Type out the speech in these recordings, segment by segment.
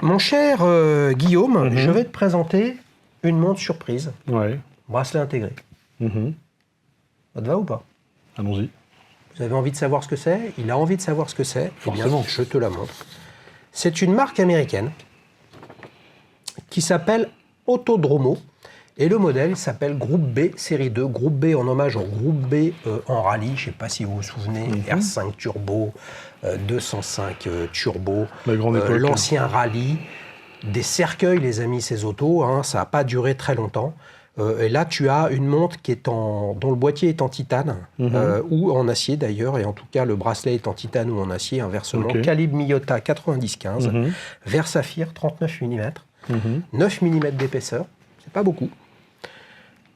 Mon cher Guillaume, je vais te présenter une montre surprise. Ouais. Bracelet intégré. Ça te va ou pas? Allons-y. Vous avez envie de savoir ce que c'est? Il a envie de savoir ce que c'est. Forcément. Eh bien, je te la montre. C'est une marque américaine qui s'appelle Autodromo. Et le modèle s'appelle Groupe B série 2. Groupe B en hommage au Groupe B en rallye. Je ne sais pas si vous vous souvenez. R5 Turbo, 205 Turbo. La grande époque. L'ancien rallye. Des cercueils, les amis, ces autos. Hein, ça n'a pas duré très longtemps. Et là, tu as une montre dont le boîtier est en titane, ou en acier d'ailleurs, et en tout cas, le bracelet est en titane ou en acier, inversement. Okay. Calibre Miyota 90-15, verre saphir 39 mm, 9 mm d'épaisseur, c'est pas beaucoup.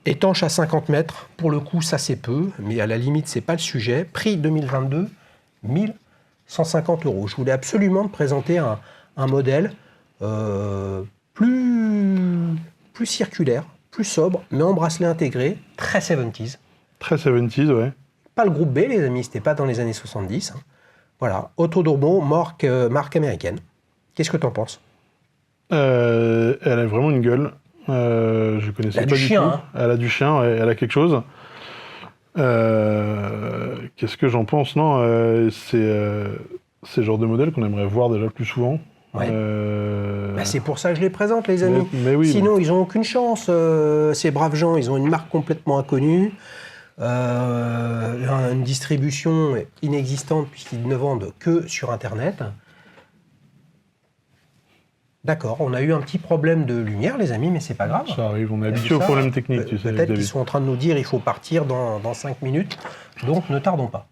Étanche à 50 mètres, pour le coup, ça c'est peu, mais à la limite, c'est pas le sujet. Prix 2022, 1150 €. Je voulais absolument te présenter un modèle plus circulaire, plus sobre, mais en bracelet intégré, très 70s. Très 70s, ouais. Pas le groupe B, les amis, c'était pas dans les années 70. Hein. Voilà, Autodromo, marque américaine. Qu'est-ce que t'en penses? Elle a vraiment une gueule. Je connaissais pas du tout. Hein. Elle a du chien, elle a quelque chose. Qu'est-ce que j'en pense? Non, c'est le genre de modèle qu'on aimerait voir déjà plus souvent. Ouais. C'est pour ça que je les présente, les amis. Mais oui, sinon, ils n'ont aucune chance. Ces braves gens, ils ont une marque complètement inconnue, une distribution inexistante puisqu'ils ne vendent que sur Internet. D'accord, on a eu un petit problème de lumière, les amis, mais c'est pas grave. Ça arrive, on est habitué aux problèmes techniques, tu sais. Peut-être qu'ils sont en train de nous dire il faut partir dans 5 minutes, donc ne tardons pas.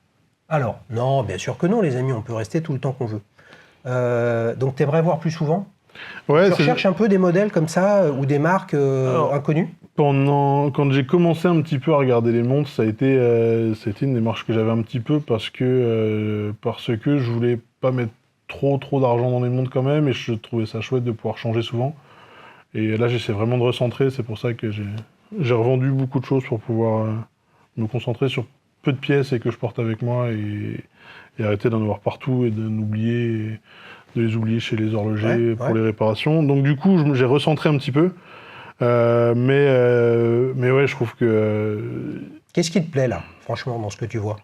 Alors, non, bien sûr que non, les amis, on peut rester tout le temps qu'on veut. Donc, tu aimerais voir plus souvent? Ouais, tu recherches un peu des modèles comme ça ou des marques inconnues? Quand j'ai commencé un petit peu à regarder les montres, ça a été une démarche que j'avais un petit peu parce que je voulais pas mettre trop d'argent dans les montres quand même et je trouvais ça chouette de pouvoir changer souvent. Et là, j'essaie vraiment de recentrer, c'est pour ça que j'ai revendu beaucoup de choses pour pouvoir me concentrer sur peu de pièces et que je porte avec moi et arrêter d'en avoir partout et de les oublier chez les horlogers pour les réparations. Donc du coup, j'ai recentré un petit peu. Mais ouais, je trouve que... Qu'est-ce qui te plaît là, franchement, dans ce que tu vois?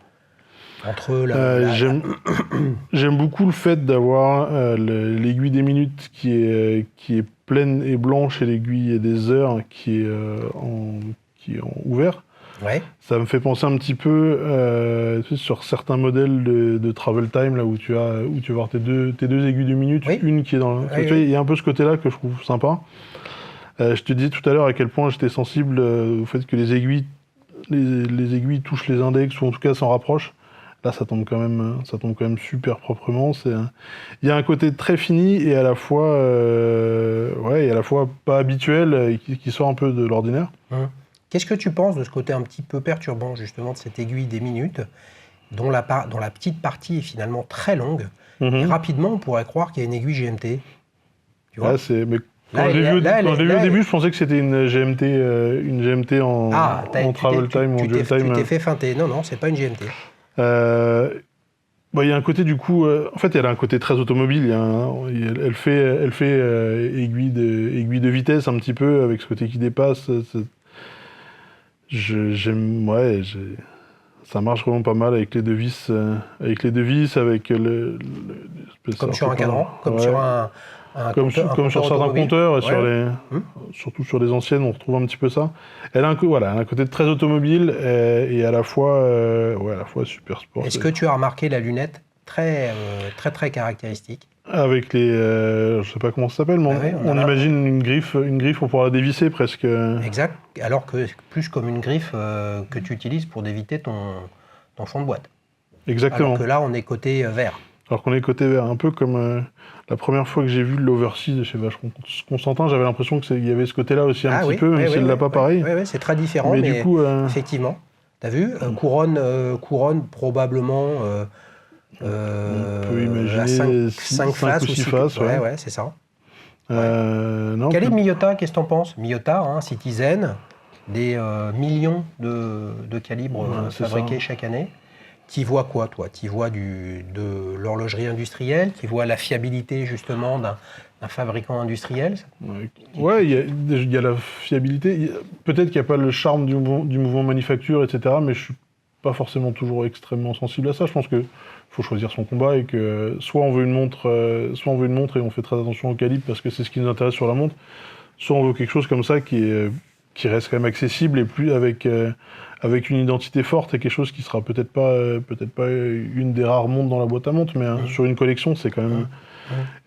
J'aime beaucoup le fait d'avoir l'aiguille des minutes qui est pleine et blanche et l'aiguille des heures qui est en ouvert. Ouais. Ça me fait penser un petit peu sur certains modèles de Travel Time là où tu vas avoir tes deux aiguilles de minutes, une qui est dans il y a un peu ce côté-là que je trouve sympa. Je te disais tout à l'heure à quel point j'étais sensible au fait que les aiguilles touchent les index ou en tout cas s'en rapprochent. Là, ça tombe quand même super proprement. Il y a un côté très fini et à la fois pas habituel et qui sort un peu de l'ordinaire. Qu'est-ce que tu penses de ce côté un petit peu perturbant justement de cette aiguille des minutes, dont la petite partie est finalement très longue et rapidement on pourrait croire qu'il y a une aiguille GMT. Tu vois? Quand je l'ai vu au début, je pensais que c'était une GMT en travel time ou en dual time. Tu t'es fait feinter. Non, c'est pas une GMT. Il y a un côté du coup, en fait, elle a un côté très automobile. Elle fait aiguille de vitesse un petit peu avec ce côté qui dépasse. Ça marche vraiment pas mal avec les deux vis, avec le comme sur un cadran, comme sur comme sur certains compteurs, surtout sur les anciennes, on retrouve un petit peu ça. Elle a un côté très automobile et à la fois super sport. Est-ce que tu as remarqué la lunette très caractéristique? Avec je sais pas comment ça s'appelle, mais on imagine une griffe pour pouvoir la dévisser presque. Exact, alors que plus comme une griffe que tu utilises pour déviter ton fond de boîte. Exactement. Alors que là, on est côté vert. Alors qu'on est côté vert, un peu comme la première fois que j'ai vu l'Overseas chez Vacheron Constantin, j'avais l'impression qu'il y avait ce côté-là aussi un petit peu, même s'il l'a pas pareil. Oui, c'est très différent, mais du coup, effectivement. T'as vu, couronne probablement on peut imaginer 5 faces ou 6 faces. Ouais, c'est ça. Calibre Miyota, qu'est-ce que t'en penses? Miyota, Citizen, des millions de calibres fabriqués chaque année. Tu vois quoi, toi? Tu vois de l'horlogerie industrielle? Tu vois la fiabilité, justement, d'un fabricant industriel? Ouais, il y a la fiabilité. Peut-être qu'il n'y a pas le charme du mouvement manufacture, etc. Mais je suis pas forcément toujours extrêmement sensible à ça. Je pense qu'il faut choisir son combat et que soit on veut une montre et on fait très attention au calibre parce que c'est ce qui nous intéresse sur la montre, soit on veut quelque chose comme ça qui reste quand même accessible et plus avec une identité forte et quelque chose qui sera peut-être pas une des rares montres dans la boîte à montres, mais sur une collection, c'est quand même...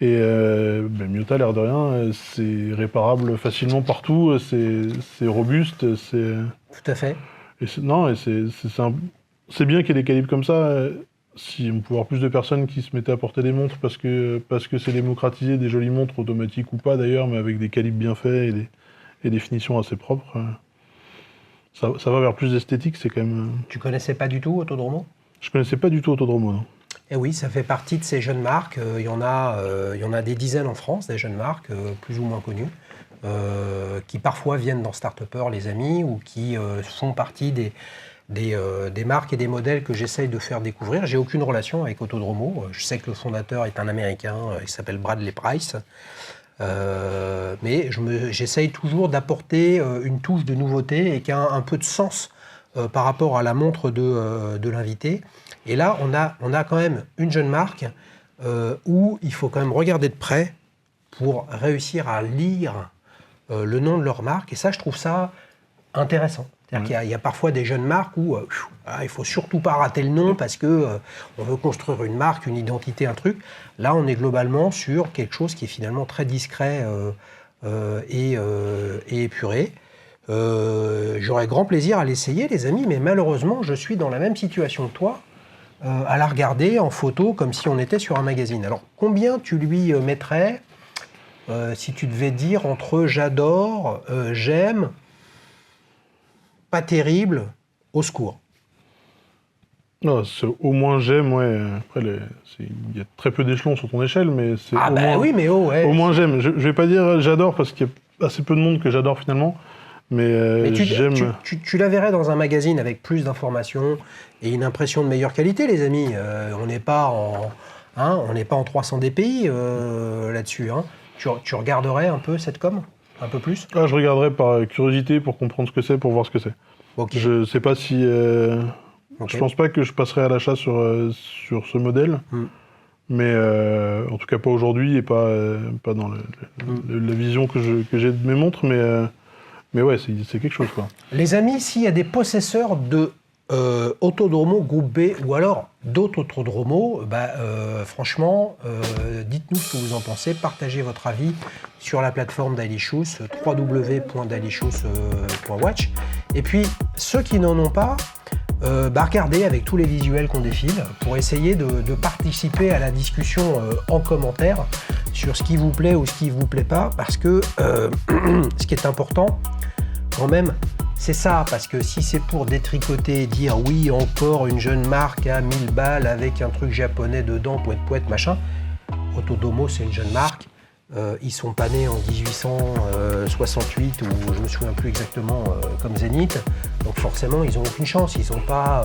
Et Miyota, l'air de rien, c'est réparable facilement partout, c'est robuste, c'est... Tout à fait. Et c'est bien qu'il y ait des calibres comme ça. Si on pouvait avoir plus de personnes qui se mettaient à porter des montres parce que c'est démocratisé, des jolies montres automatiques ou pas d'ailleurs, mais avec des calibres bien faits et des finitions assez propres, ça va vers plus d'esthétique, c'est quand même... Tu connaissais pas du tout Autodromo? Je connaissais pas du tout Autodromo, non. Eh oui, ça fait partie de ces jeunes marques. Il y en a des dizaines en France, des jeunes marques plus ou moins connues, qui parfois viennent dans Start-Upper, les amis, ou qui font partie des marques et des modèles que j'essaye de faire découvrir. J'ai aucune relation avec Autodromo. Je sais que le fondateur est un Américain, il s'appelle Bradley Price. Mais j'essaye toujours d'apporter une touche de nouveauté et un peu de sens par rapport à la montre de l'invité. Et là, on a quand même une jeune marque où il faut quand même regarder de près pour réussir à lire le nom de leur marque. Et ça, je trouve ça intéressant. C'est-à-dire qu'il y a parfois des jeunes marques où il ne faut surtout pas rater le nom parce qu'on veut construire une marque, une identité, un truc. Là, on est globalement sur quelque chose qui est finalement très discret et épuré. J'aurais grand plaisir à l'essayer, les amis, mais malheureusement, je suis dans la même situation que toi, à la regarder en photo comme si on était sur un magazine. Alors, combien tu lui mettrais si tu devais dire entre j'adore, j'aime, pas terrible, au secours? Non, au moins j'aime, ouais. Après, il y a très peu d'échelons sur ton échelle, mais c'est oui, mais ouais. Au moins j'aime. Je vais pas dire j'adore parce qu'il y a assez peu de monde que j'adore finalement. Mais j'aime. Tu la verrais dans un magazine avec plus d'informations et une impression de meilleure qualité, les amis. On n'est pas en 300 dpi là-dessus. Hein. Tu regarderais un peu cette com? Un peu plus? Je regarderais par curiosité pour comprendre ce que c'est, pour voir ce que c'est. Okay. Je sais pas si... Je pense pas que je passerai à l'achat sur ce modèle. Mais en tout cas pas aujourd'hui et pas dans la vision que j'ai de mes montres. Mais ouais, c'est quelque chose, quoi. Les amis, s'il y a des possesseurs de Autodromo Groupe B ou alors d'autres Autodromo, franchement, dites-nous ce que vous en pensez, partagez votre avis sur la plateforme Dailyshoes, www.dailyshoes.watch. Et puis, ceux qui n'en ont pas, regardez avec tous les visuels qu'on défile pour essayer de participer à la discussion en commentaire sur ce qui vous plaît ou ce qui ne vous plaît pas, parce que ce qui est important, quand même, c'est ça, parce que si c'est pour détricoter et dire oui, encore une jeune marque à 1000 balles avec un truc japonais dedans, poète, machin, Autodromo, c'est une jeune marque. Ils sont pas nés en 1868 ou je me souviens plus exactement comme Zénith, donc forcément ils ont aucune chance, ils n'ont pas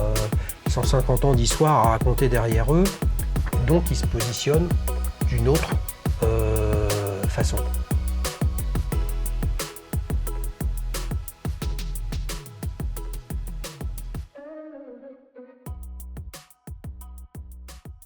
150 ans d'histoire à raconter derrière eux, donc ils se positionnent d'une autre façon.